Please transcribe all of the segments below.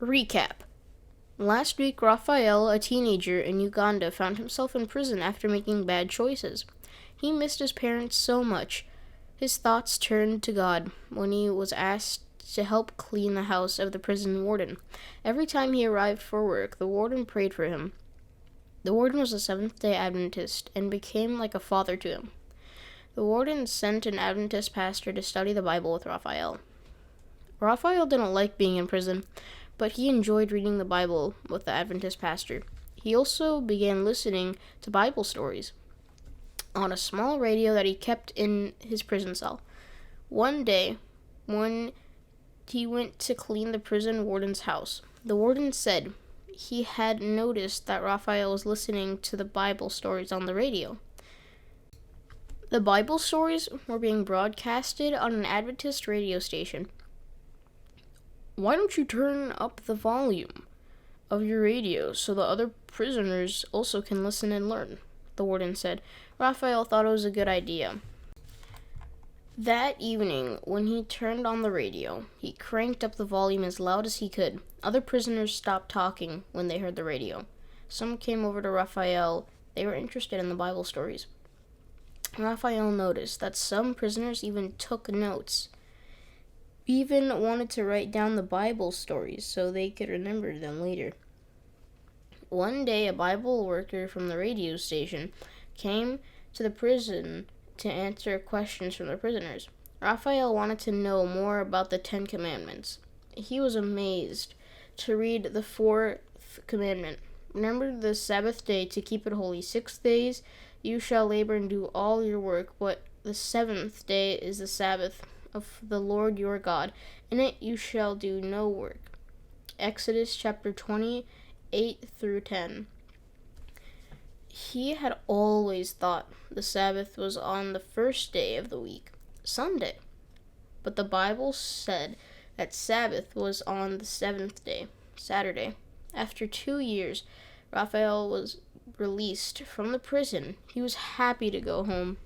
Recap. Last week, Raphael, a teenager in Uganda, found himself in prison after making bad choices. He missed his parents so much. His thoughts turned to God when he was asked to help clean the house of the prison warden. Every time he arrived for work, the warden prayed for him. The warden was a Seventh-day Adventist and became like a father to him. The warden sent an Adventist pastor to study the Bible with Raphael. Raphael didn't like being in prison, but he enjoyed reading the Bible with the Adventist pastor. He also began listening to Bible stories on a small radio that he kept in his prison cell. One day, when he went to clean the prison warden's house, the warden said he had noticed that Raphael was listening to the Bible stories on the radio. The Bible stories were being broadcasted on an Adventist radio station. "Why don't you turn up the volume of your radio so the other prisoners also can listen and learn?" the warden said. Raphael thought it was a good idea. That evening, when he turned on the radio, he cranked up the volume as loud as he could. Other prisoners stopped talking when they heard the radio. Some came over to Raphael. They were interested in the Bible stories. Raphael noticed that some prisoners even took notes, even wanted to write down the Bible stories so they could remember them later. One day, a Bible worker from the radio station came to the prison to answer questions from the prisoners. Raphael wanted to know more about the 10 Commandments. He was amazed to read the 4th commandment. "Remember the Sabbath day to keep it holy. 6 days you shall labor and do all your work, but the 7th day is the Sabbath of the Lord your God. In it you shall do no work." Exodus chapter 28 through 10. He had always thought the Sabbath was on the first day of the week, Sunday. But the Bible said that Sabbath was on the 7th day, Saturday. After 2 years, Raphael was released from the prison. He was happy to go home.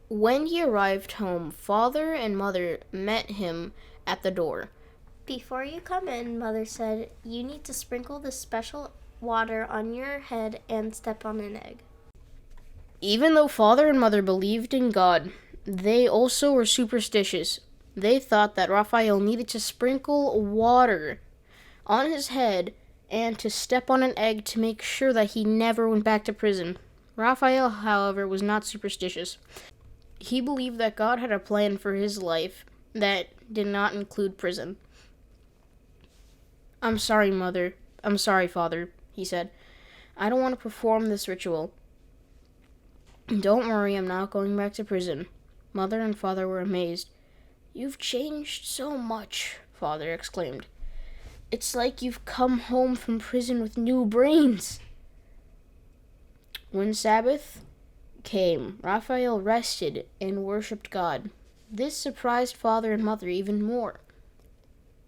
When he arrived home, Father and Mother met him at the door. "Before you come in," Mother said, "you need to sprinkle this special water on your head and step on an egg." Even though Father and Mother believed in God, they also were superstitious. They thought that Raphael needed to sprinkle water on his head and to step on an egg to make sure that he never went back to prison. Raphael, however, was not superstitious. He believed that God had a plan for his life that did not include prison. "I'm sorry, Mother. I'm sorry, Father," he said. "I don't want to perform this ritual." "Don't worry, I'm not going back to prison." Mother and Father were amazed. "You've changed so much," Father exclaimed. "It's like you've come home from prison with new brains." When Sabbath came, Raphael rested and worshipped God. This surprised Father and Mother even more.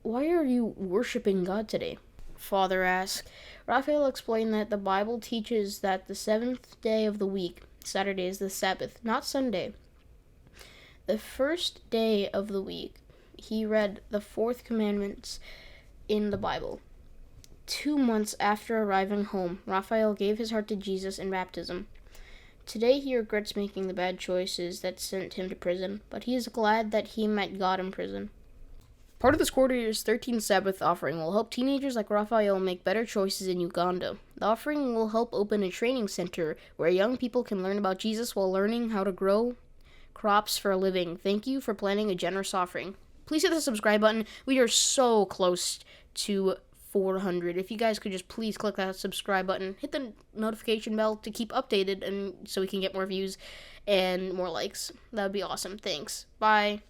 "Why are you worshiping God today?" Father asked. Raphael explained that the Bible teaches that the 7th day of the week, Saturday, is the Sabbath, not Sunday. The first day of the week, he read the 4th commandments in the Bible. 2 months after arriving home, Raphael gave his heart to Jesus in baptism. Today he regrets making the bad choices that sent him to prison, but he is glad that he met God in prison. Part of this quarter's 13th Sabbath offering will help teenagers like Raphael make better choices in Uganda. The offering will help open a training center where young people can learn about Jesus while learning how to grow crops for a living. Thank you for planning a generous offering. Please hit the subscribe button. We are so close to 400. If you guys could just please click that subscribe button, hit the notification bell to keep updated and so we can get more views and more likes. That would be awesome. Thanks. Bye.